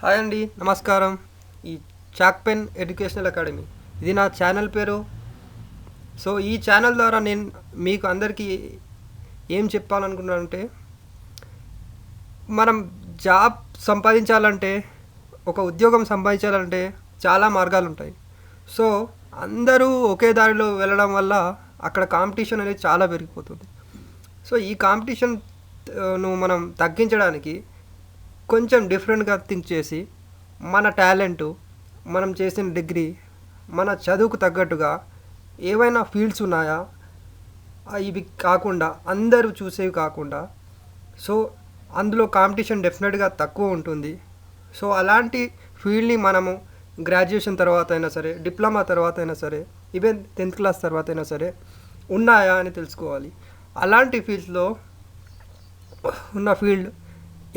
Hi అండి, నమస్కారం. ఈ చాక్ పెన్ ఎడ్యుకేషనల్ అకాడమీ ఇది నా ఛానల్ పేరు. సో ఈ ఛానల్ ద్వారా నేను మీకు అందరికీ ఏం చెప్పాలనుకున్నానంటే, మనం జాబ్ సంపాదించాలంటే, ఒక ఉద్యోగం సంపాదించాలంటే చాలా మార్గాలు ఉంటాయి. సో అందరూ ఒకే దారిలో వెళ్ళడం వల్ల అక్కడ కాంపిటీషన్ అనేది చాలా పెరిగిపోతుంది. సో ఈ కాంపిటీషన్ను మనం తగ్గించడానికి కొంచెం డిఫరెంట్గా థింక్ చేసి, మన టాలెంటు, మనం చేసిన డిగ్రీ, మన చదువుకు తగ్గట్టుగా ఏవైనా ఫీల్డ్స్ ఉన్నాయా, ఇవి కాకుండా అందరూ చూసేవి కాకుండా, సో అందులో కాంపిటీషన్ డెఫినెట్గా తక్కువ ఉంటుంది. సో అలాంటి ఫీల్డ్ని మనము గ్రాడ్యుయేషన్ తర్వాత అయినా సరే, డిప్లొమా తర్వాత అయినా సరే, ఈవెన్ 10th క్లాస్ తర్వాత అయినా సరే ఉన్నాయా అని తెలుసుకోవాలి. అలాంటి ఫీల్డ్స్లో ఉన్న ఫీల్డ్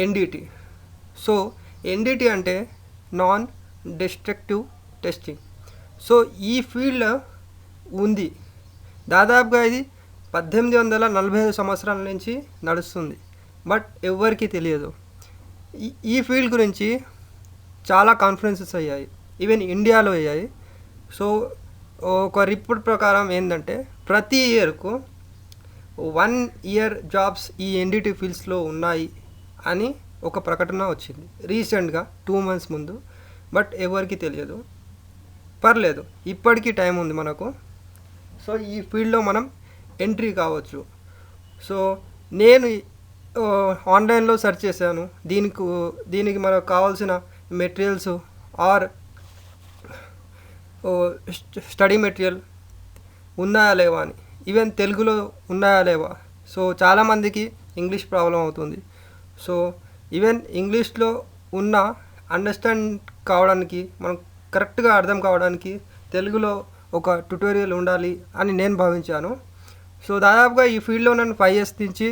ఎన్డిటి. సో ఎన్డిటి అంటే నాన్ డిస్ట్రక్టివ్ టెస్టింగ్. సో ఈ ఫీల్డ్ ఉంది, దాదాపుగా ఇది 1845 సంవత్సరాల నుంచి నడుస్తుంది. బట్ ఎవరికీ తెలియదు. ఈ ఫీల్డ్ గురించి చాలా కాన్ఫరెన్సెస్ అయ్యాయి, ఈవెన్ ఇండియాలో అయ్యాయి. సో ఒక రిపోర్ట్ ప్రకారం ఏంటంటే, ప్రతి ఇయర్కు 1 ఇయర్ జాబ్స్ ఈ ఎన్డిటి ఫీల్డ్స్లో ఉన్నాయి అని ఒక ప్రకటన వచ్చింది రీసెంట్గా 2 months ముందు. బట్ ఎవరికి తెలియదు. పర్లేదు, ఇప్పటికీ టైం ఉంది మనకు. సో ఈ ఫీల్డ్లో మనం ఎంట్రీ కావచ్చు. సో నేను ఆన్లైన్లో సెర్చ్ చేశాను, దీనికి మనకు కావాల్సిన మెటీరియల్స్ ఆర్ స్టడీ మెటీరియల్ ఉన్నాయా లేవా అని, ఈవెన్ తెలుగులో ఉన్నాయా లేవా. సో చాలామందికి ఇంగ్లీష్ ప్రాబ్లం అవుతుంది. సో ఈవెన్ ఇంగ్లీష్లో ఉన్న అండర్స్టాండ్ కావడానికి, మనం కరెక్ట్గా అర్థం కావడానికి తెలుగులో ఒక ట్యుటోరియల్ ఉండాలి అని నేను భావించాను. సో దాదాపుగా ఈ ఫీల్డ్లో నేను 5 years నుంచి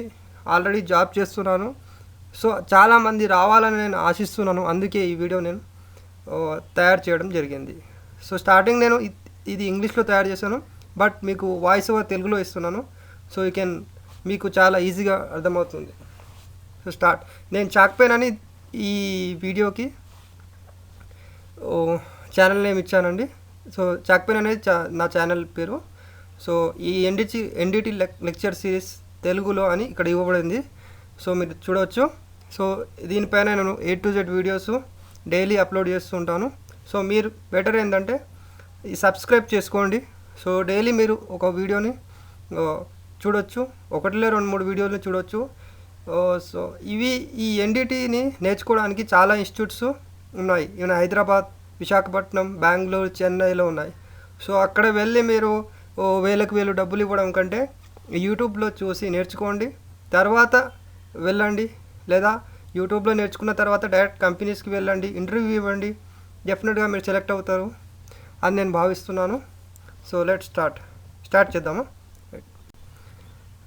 ఆల్రెడీ జాబ్ చేస్తున్నాను. సో చాలామంది రావాలని నేను ఆశిస్తున్నాను. అందుకే ఈ వీడియో నేను తయారు చేయడం జరిగింది. సో స్టార్టింగ్ నేను ఇది ఇంగ్లీష్లో తయారు చేశాను, బట్ మీకు వాయిస్ ఓవర్ తెలుగులో ఇస్తున్నాను. సో మీకు చాలా ఈజీగా అర్థమవుతుంది. సో నేను చాక్ పెన్ అని ఈ వీడియోకి ఛానల్ నేమ్ ఇచ్చానండి. సో చాక్ పెన్ అనేది నా ఛానల్ పేరు. సో ఈ ఎన్డిటి లెక్చర్ సిరీస్ తెలుగులో అని ఇక్కడ ఇవ్వబడింది. సో మీరు చూడవచ్చు. సో దీనిపైన నేను A to Z videos daily upload చేస్తూ ఉంటాను. సో మీరు బెటర్ ఏంటంటే ఈ సబ్స్క్రైబ్ చేసుకోండి. సో డైలీ మీరు ఒక వీడియోని చూడొచ్చు, 1 లేదా 2-3 వీడియోలు చూడొచ్చు. సో ఈ ఎన్డిటిని నేర్చుకోవడానికి చాలా ఇన్స్టిట్యూట్స్ ఉన్నాయి. ఈవెన్ హైదరాబాద్, విశాఖపట్నం, బెంగళూరు, చెన్నైలో ఉన్నాయి. సో అక్కడ వెళ్ళి మీరు వేలకు వేలు డబ్బులు ఇవ్వడం కంటే యూట్యూబ్లో చూసి నేర్చుకోండి, తర్వాత వెళ్ళండి. లేదా యూట్యూబ్లో నేర్చుకున్న తర్వాత డైరెక్ట్ కంపెనీస్కి వెళ్ళండి, ఇంటర్వ్యూ ఇవ్వండి. డెఫినెట్గా మీరు సెలెక్ట్ అవుతారు అని నేను భావిస్తున్నాను. సో స్టార్ట్ చేద్దామా.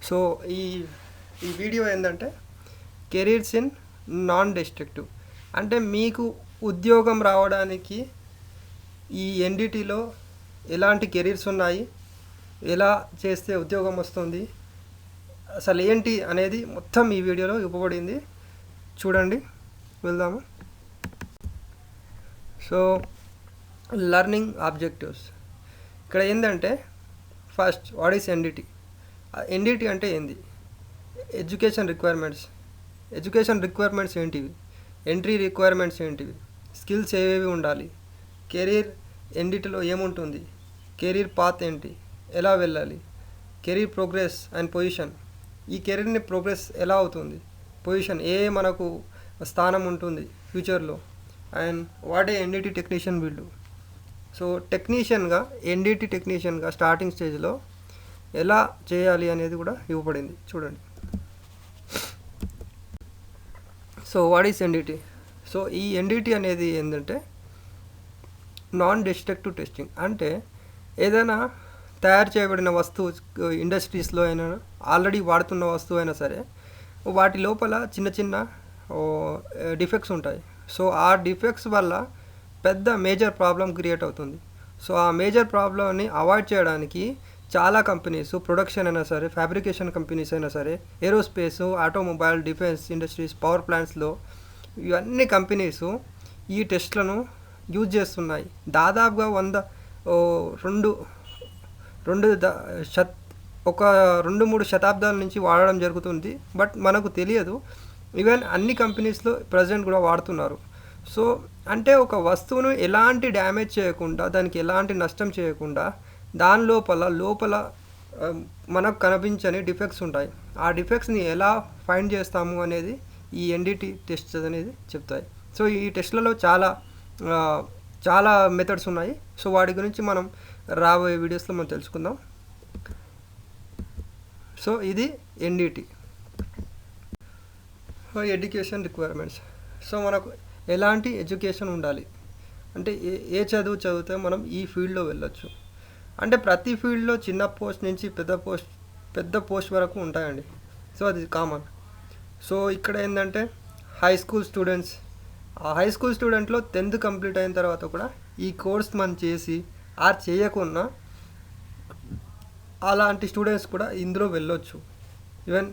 సో ఈ వీడియో ఏంటంటే, కెరీర్స్ ఇన్ నాన్ డిస్ట్రక్టివ్. అంటే మీకు ఉద్యోగం రావడానికి ఈ ఎన్డిటిలో ఎలాంటి కెరీర్స్ ఉన్నాయి, ఎలా చేస్తే ఉద్యోగం వస్తుంది, అసలు ఏంటి అనేది మొత్తం ఈ వీడియోలో ఇవ్వబడింది. చూడండి, వెళ్దాము. So learning objectives. ఇక్కడ ఏంటంటే, first what is NDT. NDT అంటే ఏంది? ఎడ్యుకేషన్ రిక్వైర్మెంట్స్ ఏంటివి, ఎంట్రీ రిక్వైర్మెంట్స్ ఏంటివి, స్కిల్స్ ఏవేవి ఉండాలి, కెరీర్ ఎన్డిటిలో ఏముంటుంది, కెరీర్ పాత్ ఏంటి, ఎలా వెళ్ళాలి, కెరీర్ ప్రోగ్రెస్ అండ్ పొజిషన్. ఈ కెరీర్ని ప్రోగ్రెస్ ఎలా అవుతుంది, పొజిషన్ మనకు స్థానం ఉంటుంది ఫ్యూచర్లో, and what a NDT technician వీళ్ళు. సో ఎన్డిటి టెక్నీషియన్గా స్టార్టింగ్ స్టేజ్లో ఎలా చేయాలి అనేది కూడా ఇవ్వబడింది. చూడండి. So what is NDT. So ఈ ఎన్డిటి అనేది ఏంటంటే, నాన్ డిస్ట్రక్టివ్ టెస్టింగ్. అంటే ఏదైనా తయారు చేయబడిన వస్తువు, ఇండస్ట్రీస్లో అయినా ఆల్రెడీ వాడుతున్న వస్తువు అయినా సరే, వాటి లోపల చిన్న చిన్న డిఫెక్ట్స్ ఉంటాయి. సో ఆ డిఫెక్ట్స్ వల్ల పెద్ద మేజర్ ప్రాబ్లం క్రియేట్ అవుతుంది. సో ఆ మేజర్ ప్రాబ్లమ్ని అవాయిడ్ చేయడానికి చాలా కంపెనీస్, ప్రొడక్షన్ అయినా సరే, ఫ్యాబ్రికేషన్ కంపెనీస్ అయినా సరే, aerospace, automobile, defence industries, power ప్లాంట్స్లో ఇవన్నీ కంపెనీస్ ఈ టెస్ట్లను యూజ్ చేస్తున్నాయి. దాదాపుగా 100 ఓ 2 2 ద శత్ ఒక 2-3 శతాబ్దాల నుంచి వాడడం జరుగుతుంది. బట్ మనకు తెలియదు. ఈవెన్ అన్ని కంపెనీస్లో ప్రజెంట్ కూడా వాడుతున్నారు. సో అంటే ఒక వస్తువును ఎలాంటి డ్యామేజ్ చేయకుండా, దానికి ఎలాంటి నష్టం చేయకుండా, దాని లోపల మనకు కనిపించని డిఫెక్ట్స్ ఉంటాయి. ఆ డిఫెక్ట్స్ని ఎలా ఫైండ్ చేస్తాము అనేది ఈ ఎన్డిటి టెస్ట్ అనేది చెప్తాయి. సో ఈ టెస్ట్లలో చాలా మెథడ్స్ ఉన్నాయి. సో వాటి గురించి మనం రాబోయే వీడియోస్లో మనం తెలుసుకుందాం. సో ఇది ఎన్డిటి, ఎడ్యుకేషన్ రిక్వైర్మెంట్స్. సో మనకు ఎలాంటి ఎడ్యుకేషన్ ఉండాలి అంటే ఏ చదువు చదివితే మనం ఈ ఫీల్డ్లో వెళ్ళొచ్చు అంటే ప్రతి ఫీల్డ్లో చిన్న పోస్ట్ నుంచి పెద్ద పోస్ట్ వరకు ఉంటాయండి. సో అది కామన్. సో ఇక్కడ ఏంటంటే హై స్కూల్ స్టూడెంట్స్, ఆ హై స్కూల్ స్టూడెంట్లో 10th కంప్లీట్ అయిన తర్వాత కూడా ఈ కోర్స్ మనం చేసి చేయకున్నా అలాంటి స్టూడెంట్స్ కూడా ఇందులో వెళ్ళొచ్చు. ఈవెన్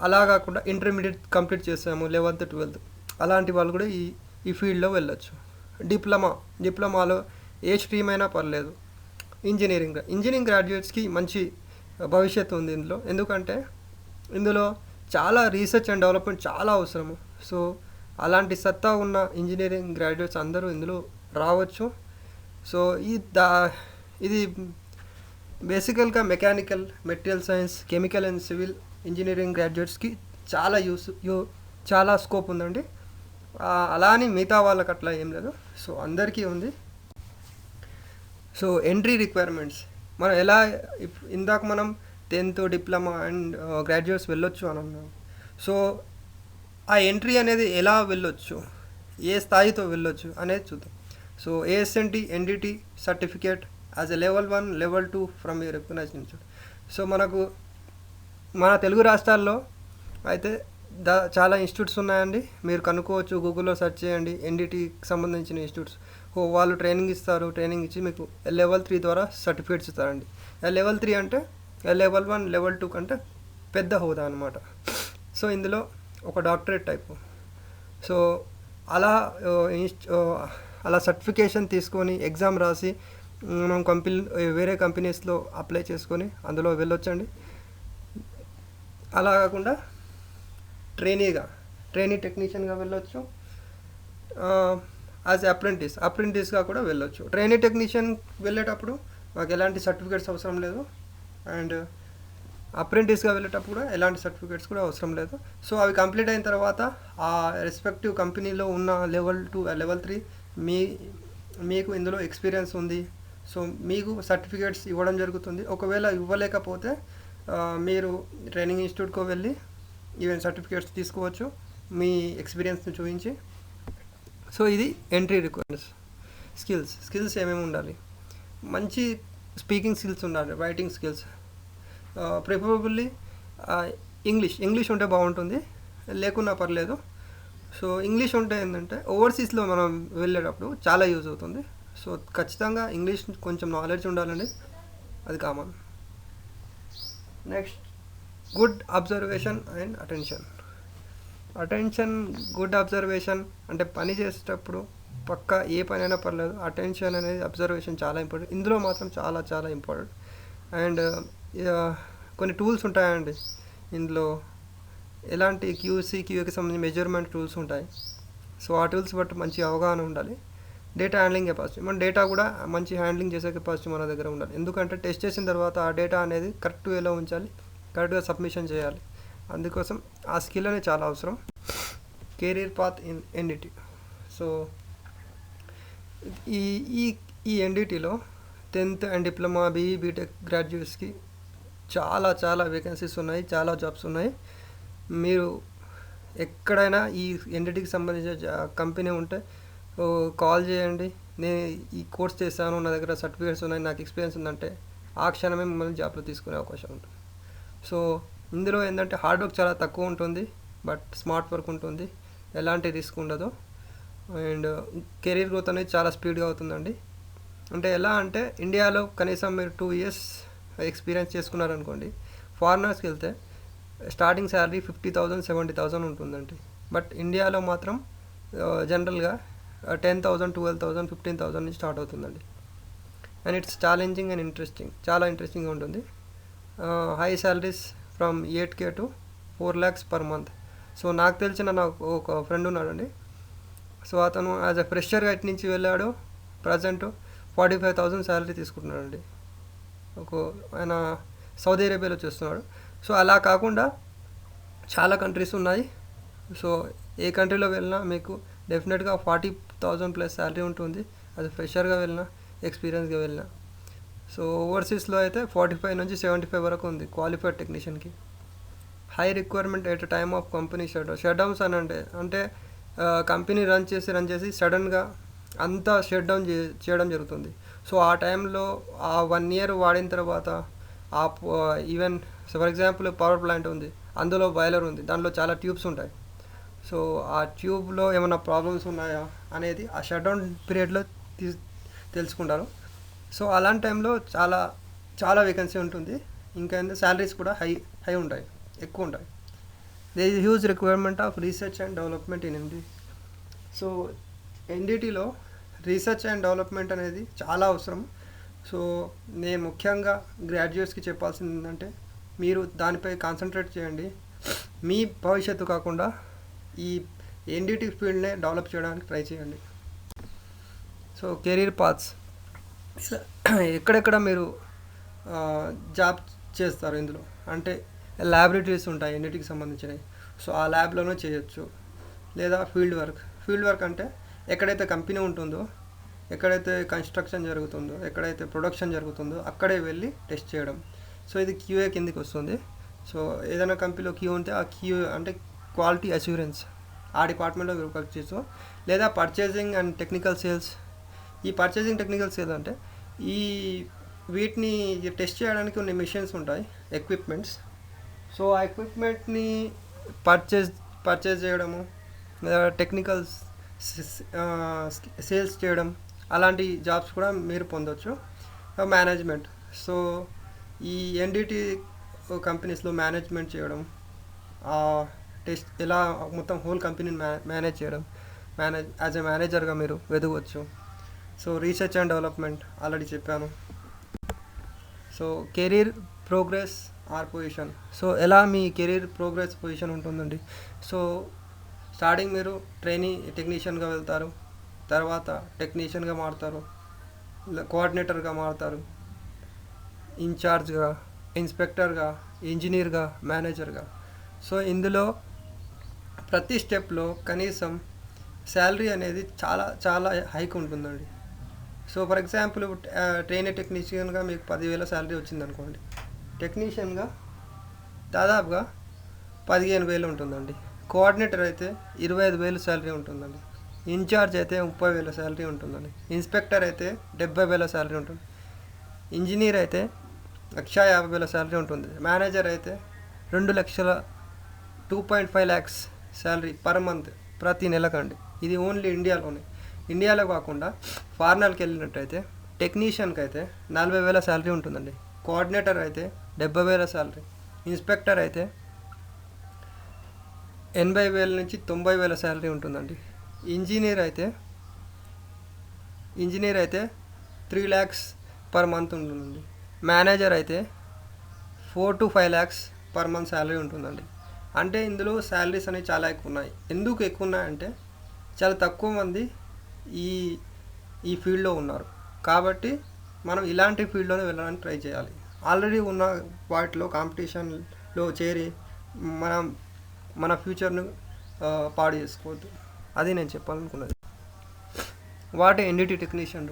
అలా కాకుండా ఇంటర్మీడియట్ కంప్లీట్ చేసాము 11th 12th అలాంటి వాళ్ళు కూడా ఈ ఫీల్డ్లో వెళ్ళొచ్చు. డిప్లొమాలో ఏ స్ట్రీమ్ అయినా పర్లేదు. ఇంజనీరింగ్ గ్రాడ్యుయేట్స్కి మంచి భవిష్యత్తు ఉంది ఇందులో. ఎందుకంటే ఇందులో చాలా రీసెర్చ్ అండ్ డెవలప్మెంట్ చాలా అవసరము. సో అలాంటి సత్తా ఉన్న ఇంజనీరింగ్ గ్రాడ్యుయేట్స్ అందరూ ఇందులో రావచ్చు. సో ఇది బేసికల్గా mechanical, material science, chemical and civil engineering గ్రాడ్యుయేట్స్కి చాలా స్కోప్ ఉందండి. అలా అని మిగతా వాళ్ళకి అట్లా ఏం లేదు. సో అందరికీ ఉంది. సో ఎంట్రీ రిక్వైర్మెంట్స్ మనం ఎలా ఇందాక మనం 10th డిప్లొమా అండ్ గ్రాడ్యుయేట్స్ వెళ్ళొచ్చు అని అన్నాం. సో ఆ ఎంట్రీ అనేది ఎలా వెళ్ళొచ్చు, ఏ స్థాయితో వెళ్ళొచ్చు అనేది చూద్దాం. So ASNT NDT certificate as a level 1, level 2 from a recognised institute. So మన తెలుగు రాష్ట్రాల్లో అయితే చాలా ఇన్స్టిట్యూట్స్ ఉన్నాయండి. మీరు కనుక్కోవచ్చు, గూగుల్లో సెర్చ్ చేయండి ఎన్డిటికి సంబంధించిన ఇన్స్టిట్యూట్స్. వాళ్ళు ట్రైనింగ్ ఇస్తారు. ట్రైనింగ్ ఇచ్చి మీకు level 3 ద్వారా సర్టిఫికేట్స్ ఇస్తారండి. level 3 అంటే level 1, level 2 కంటే పెద్ద హోదా అనమాట. సో ఇందులో ఒక డాక్టరేట్ టైపు. సో అలా సర్టిఫికేషన్ తీసుకొని ఎగ్జామ్ రాసి మనం వేరే కంపెనీస్లో అప్లై చేసుకొని అందులో వెళ్ళొచ్చండి. అలా కాకుండా ట్రైనీ టెక్నీషియన్గా వెళ్ళొచ్చు. యాజ్ అప్రెంటిస్గా కూడా వెళ్ళొచ్చు. ట్రైనీ టెక్నీషియన్ వెళ్ళేటప్పుడు మాకు ఎలాంటి సర్టిఫికేట్స్ అవసరం లేదు. అండ్ అప్రెంటిస్గా వెళ్ళేటప్పుడు కూడా ఎలాంటి సర్టిఫికేట్స్ కూడా అవసరం లేదు. సో అవి కంప్లీట్ అయిన తర్వాత ఆ రెస్పెక్టివ్ కంపెనీలో ఉన్న level 2, level 3 మీకు ఇందులో ఎక్స్పీరియన్స్ ఉంది. సో మీకు సర్టిఫికేట్స్ ఇవ్వడం జరుగుతుంది. ఒకవేళ ఇవ్వలేకపోతే మీరు ట్రైనింగ్ ఇన్స్టిట్యూట్కి వెళ్ళి ఈవెన్ సర్టిఫికేట్స్ తీసుకోవచ్చు మీ ఎక్స్పీరియన్స్ని చూపించి. సో ఇది ఎంట్రీ రిక్వైర్మెంట్స్. స్కిల్స్ ఏమేమి ఉండాలి? మంచి స్పీకింగ్ స్కిల్స్ ఉండాలి, రైటింగ్ స్కిల్స్, ప్రిఫరబుల్లీ ఇంగ్లీష్ ఉంటే బాగుంటుంది, లేకున్నా పర్లేదు. సో ఇంగ్లీష్ ఉంటే ఏంటంటే ఓవర్సీస్లో మనం వెళ్ళేటప్పుడు చాలా యూజ్ అవుతుంది. సో ఖచ్చితంగా ఇంగ్లీష్ కొంచెం నాలెడ్జ్ ఉండాలండి, అది common. Next good observation and attention. Good observation అంటే పని చేసేటప్పుడు పక్కా ఏ పని అయినా పర్లేదు, అటెన్షన్ అనేది అబ్జర్వేషన్ చాలా ఇంపార్టెంట్. ఇందులో మాత్రం చాలా చాలా ఇంపార్టెంట్. అండ్ కొన్ని టూల్స్ ఉంటాయండి ఇందులో. ఎలాంటి QAకి సంబంధించిన మెజర్మెంట్ టూల్స్ ఉంటాయి. సో ఆ టూల్స్ బట్టి మంచి అవగాహన ఉండాలి. డేటా హ్యాండ్లింగ్ కెపాసిటీ, మన డేటా కూడా మంచి హ్యాండ్లింగ్ చేసే కెపాసిటీ మన దగ్గర ఉండాలి. ఎందుకంటే టెస్ట్ చేసిన తర్వాత ఆ డేటా అనేది కరెక్ట్ వేలో ఉంచాలి, కరెక్ట్గా సబ్మిషన్ చేయాలి. అందుకోసం ఆ స్కిల్ అనేది చాలా అవసరం. Career path in NDT. So ఈ NDTలో 10th and diploma, BE, BTech గ్రాడ్యుయేట్స్కి చాలా వేకెన్సీస్ ఉన్నాయి, చాలా జాబ్స్ ఉన్నాయి. మీరు ఎక్కడైనా ఈ NDTకి సంబంధించిన కంపెనీ ఉంటే కాల్ చేయండి. నేను ఈ కోర్స్ చేశాను, నా దగ్గర సర్టిఫికేట్స్ ఉన్నాయి, నాకు ఎక్స్పీరియన్స్ ఉందంటే ఆ క్షణమే మిమ్మల్ని జాబ్లో తీసుకునే అవకాశం ఉంటుంది. సో ఇందులో ఏంటంటే హార్డ్ వర్క్ చాలా తక్కువ ఉంటుంది, బట్ స్మార్ట్ వర్క్ ఉంటుంది, ఎలాంటి రిస్క్ ఉండదు. అండ్ కెరీర్ గ్రోత్ అనేది చాలా స్పీడ్గా అవుతుందండి. అంటే ఎలా అంటే ఇండియాలో కనీసం మీరు 2 years ఎక్స్పీరియన్స్ చేసుకున్నారనుకోండి, ఫారినర్స్కి వెళ్తే స్టార్టింగ్ శాలరీ 50,000 70,000 ఉంటుందండి. బట్ ఇండియాలో మాత్రం జనరల్గా 10,000, 12,000, 15,000 నుంచి స్టార్ట్ అవుతుందండి. And it's challenging and interesting, చాలా ఇంట్రెస్టింగ్గా ఉంటుంది. High salaries from 8K to 4 lakhs per month. So నాకు తెలిసిన నాకు ఒక ఫ్రెండ్ ఉన్నాడండి. సో అతను యాజ్ ఎ ఫ్రెషర్గా ఇటు నుంచి వెళ్ళాడు, ప్రజెంట్ 45,000 శాలరీ తీసుకుంటున్నాడండి. ఆయన సౌదీ అరేబియాలో చేస్తున్నాడు. సో అలా కాకుండా చాలా కంట్రీస్ ఉన్నాయి. సో ఏ కంట్రీలో వెళ్ళినా మీకు డెఫినెట్గా 40,000 ప్లస్ శాలరీ ఉంటుంది, అది ఫ్రెషర్గా వెళ్ళినా ఎక్స్పీరియన్స్గా వెళ్ళినా. సో ఓవర్సీస్లో అయితే 45 నుంచి 75 వరకు ఉంది క్వాలిఫైడ్ టెక్నీషియన్కి. High requirement at time of company shutdowns అని అంటే కంపెనీ రన్ చేసి సడన్గా అంతా షట్ డౌన్ చేయడం జరుగుతుంది. సో ఆ టైంలో ఆ 1 year వాడిన తర్వాత even for example power plant ఉంది, అందులో బాయిలర్ ఉంది, దాంట్లో చాలా ట్యూబ్స్ ఉంటాయి. సో ఆ ట్యూబ్లో ఏమైనా ప్రాబ్లమ్స్ ఉన్నాయా అనేది ఆ షట్ డౌన్ పీరియడ్లో తెలుసుకుంటారు. సో అలాంటి టైంలో చాలా వేకెన్సీ ఉంటుంది. ఇంకా శాలరీస్ కూడా హై ఉంటాయి, ఎక్కువ ఉంటాయి. There is huge requirement of research and development in ND. So ఎన్డిటీలో రీసెర్చ్ అండ్ డెవలప్మెంట్ అనేది చాలా అవసరం. సో నేను ముఖ్యంగా గ్రాడ్యుయేట్స్కి చెప్పాల్సింది ఏంటంటే, మీరు దానిపై కాన్సన్ట్రేట్ చేయండి. మీ భవిష్యత్తు కాకుండా ఈ ఎన్డిటీ ఫీల్డ్నే డెవలప్ చేయడానికి ట్రై చేయండి. సో కెరీర్ పాత్స్, ఎక్కడెక్కడ మీరు జాబ్ చేస్తారు ఇందులో అంటే ల్యాబొరేటరీస్ ఉంటాయి ఎన్నిటికి సంబంధించినవి. సో ఆ ల్యాబ్లోనే చేయొచ్చు. లేదా ఫీల్డ్ వర్క్ అంటే ఎక్కడైతే కంపెనీ ఉంటుందో, ఎక్కడైతే కన్స్ట్రక్షన్ జరుగుతుందో, ఎక్కడైతే ప్రొడక్షన్ జరుగుతుందో అక్కడే వెళ్ళి టెస్ట్ చేయడం. సో ఇది QA కిందికి వస్తుంది. సో ఏదైనా కంపెనీలో క్యూ ఉంటే ఆ క్యూ అంటే క్వాలిటీ అష్యూరెన్స్, ఆ డిపార్ట్మెంట్లో వర్క్ చేస్తూ. లేదా పర్చేసింగ్ అండ్ టెక్నికల్ సేల్స్. ఈ పర్చేసింగ్ టెక్నికల్ సేల్స్ అంటే వీటిని టెస్ట్ చేయడానికి కొన్ని మిషన్స్ ఉంటాయి, ఎక్విప్మెంట్స్. సో ఆ ఎక్విప్మెంట్ని పర్చేజ్ చేయడము, లేదా టెక్నికల్ సేల్స్ చేయడం, అలాంటి జాబ్స్ కూడా మీరు పొందవచ్చు. మేనేజ్మెంట్, సో ఈ ఎన్డిటి కంపెనీస్లో మేనేజ్మెంట్ చేయడం, టెస్ట్ ఎలా మొత్తం హోల్ కంపెనీని మేనేజ్ చేయడం, యాజ్ ఎ మేనేజర్గా మీరు వెదగవచ్చు. So research and development already చెప్పాను. So career progress or position. So ఎలా మీ కెరీర్ ప్రోగ్రెస్ పొజిషన్ ఉంటుందండి. సో స్టార్టింగ్ మీరు టెక్నీషియన్గా వెళ్తారు, తర్వాత టెక్నీషియన్గా మారుతారు, కోఆర్డినేటర్గా మారుతారు, ఇన్ఛార్జ్గా, ఇన్స్పెక్టర్గా, ఇంజనీర్గా, మేనేజర్గా. సో ఇందులో ప్రతి స్టెప్లో కనీసం శాలరీ అనేది చాలా హైక్ ఉంటుందండి. సో ఫర్ ఎగ్జాంపుల్ టెక్నీషియన్గా మీకు 10,000 శాలరీ వచ్చిందనుకోండి, టెక్నీషియన్గా దాదాపుగా 15,000 ఉంటుందండి. కోఆర్డినేటర్ అయితే 25,000 శాలరీ ఉంటుందండి. ఇన్ఛార్జ్ అయితే 30,000 శాలరీ ఉంటుందండి. ఇన్స్పెక్టర్ అయితే 70,000 శాలరీ ఉంటుంది. ఇంజనీర్ అయితే 1,50,000 శాలరీ ఉంటుంది. మేనేజర్ అయితే 2,05,000 lakhs శాలరీ పర్ మంత్, ప్రతి నెలకండి. ఇది ఓన్లీ ఇండియాలో కాకుండా ఫారినర్కి వెళ్ళినట్టయితే టెక్నీషియన్కి అయితే 40,000 శాలరీ ఉంటుందండి. కోఆర్డినేటర్ అయితే 70,000 శాలరీ. ఇన్స్పెక్టర్ అయితే 80,000 నుంచి 90,000 శాలరీ ఉంటుందండి. ఇంజనీర్ అయితే 3 lakhs పర్ మంత్ ఉంటుందండి. మేనేజర్ అయితే 4 to 5 lakhs per month salary ఉంటుందండి. అంటే ఇందులో శాలరీస్ అనేవి చాలా ఎక్కువ ఉన్నాయి. ఎందుకు ఎక్కువ ఉన్నాయంటే చాలా తక్కువ మంది ఈ ఫీల్డ్లో ఉన్నారు. కాబట్టి మనం ఇలాంటి ఫీల్డ్లోనే వెళ్ళడానికి ట్రై చేయాలి. ఆల్రెడీ ఉన్న వాటిలో కాంపిటీషన్లో చేరి మన ఫ్యూచర్ను పాడు చేసుకోవద్దు. అది నేను చెప్పాలనుకున్నది. వాటి ఎన్డిటి టెక్నీషియన్.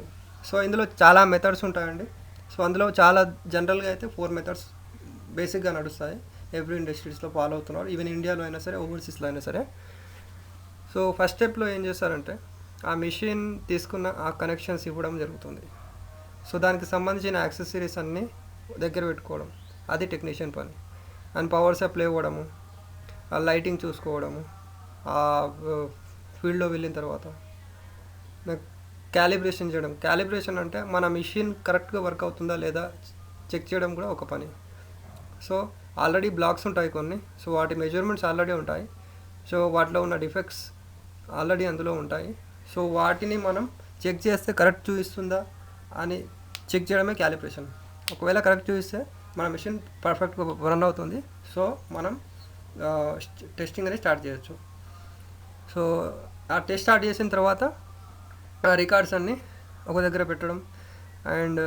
సో ఇందులో చాలా మెథడ్స్ ఉంటాయండి. సో అందులో చాలా జనరల్గా అయితే 4 methods బేసిక్గా నడుస్తాయి. ఎవ్రీ ఇండస్ట్రీస్లో ఫాలో అవుతున్నారు, ఈవెన్ ఇండియాలో అయినా సరే, ఓవర్సీస్లో అయినా సరే. సో ఫస్ట్ స్టెప్లో ఏం చేస్తారంటే ఆ మిషన్ తీసుకున్న ఆ కనెక్షన్స్ ఇవ్వడం జరుగుతుంది. సో దానికి సంబంధించిన యాక్సెసరీస్ అన్నీ దగ్గర పెట్టుకోవడం, అది టెక్నీషియన్ పని. అండ్ పవర్ సప్లై ఇవ్వడము, ఆ లైటింగ్ చూసుకోవడము, ఆ ఫీల్డ్లో వెళ్ళిన తర్వాత క్యాలిబ్రేషన్ చేయడం. క్యాలిబ్రేషన్ అంటే మన మిషన్ కరెక్ట్గా వర్క్ అవుతుందా లేదా చెక్ చేయడం కూడా ఒక పని. సో ఆల్రెడీ బ్లాక్స్ ఉంటాయి కొన్ని, సో వాటి మెజర్మెంట్స్ ఆల్రెడీ ఉంటాయి. సో వాటిలో ఉన్న డిఫెక్ట్స్ ఆల్రెడీ అందులో ఉంటాయి. సో వాటిని మనం చెక్ చేస్తే కరెక్ట్ చూపిస్తుందా అని చెక్ చేయడమే క్యాలిబ్రేషన్. ఒకవేళ కరెక్ట్ చూపిస్తే మన మెషిన్ పర్ఫెక్ట్గా రన్ అవుతుంది. సో మనం టెస్టింగ్ అనేది స్టార్ట్ చేయొచ్చు. సో ఆ టెస్ట్ స్టార్ట్ చేసిన తర్వాత ఆ రికార్డ్స్ అన్నీ ఒక దగ్గర పెట్టడం అండ్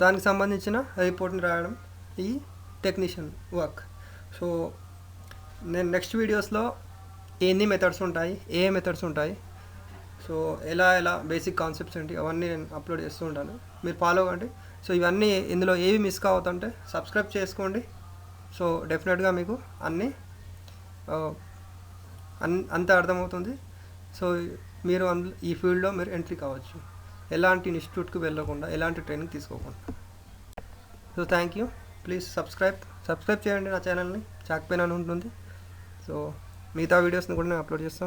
దానికి సంబంధించిన రిపోర్ట్ని రాయడం ఈ టెక్నీషియన్ వర్క్. సో నేను నెక్స్ట్ వీడియోస్లో ఎన్ని మెథడ్స్ ఉంటాయి, ఏ మెథడ్స్ ఉంటాయి, సో ఎలా బేసిక్ కాన్సెప్ట్స్ ఏంటి అవన్నీ నేను అప్లోడ్ చేస్తూ ఉంటాను, మీరు ఫాలో అవ్వండి. సో ఇవన్నీ ఇందులో ఏవి మిస్ కావద్దంటే సబ్స్క్రైబ్ చేసుకోండి. సో డెఫినెట్గా మీకు అంత అర్థమవుతుంది. సో మీరు ఈ ఫీల్డ్లో మీరు ఎంట్రీ కావచ్చు, ఎలాంటి ఇన్స్టిట్యూట్కి వెళ్ళకుండా, ఎలాంటి ట్రైనింగ్ తీసుకోకుండా. So thank you. Please subscribe చేయండి నా ఛానల్ని, చాక్ పెన్ అని ఉంటుంది. సో మిగతా వీడియోస్ని కూడా నేను అప్లోడ్ చేస్తాను.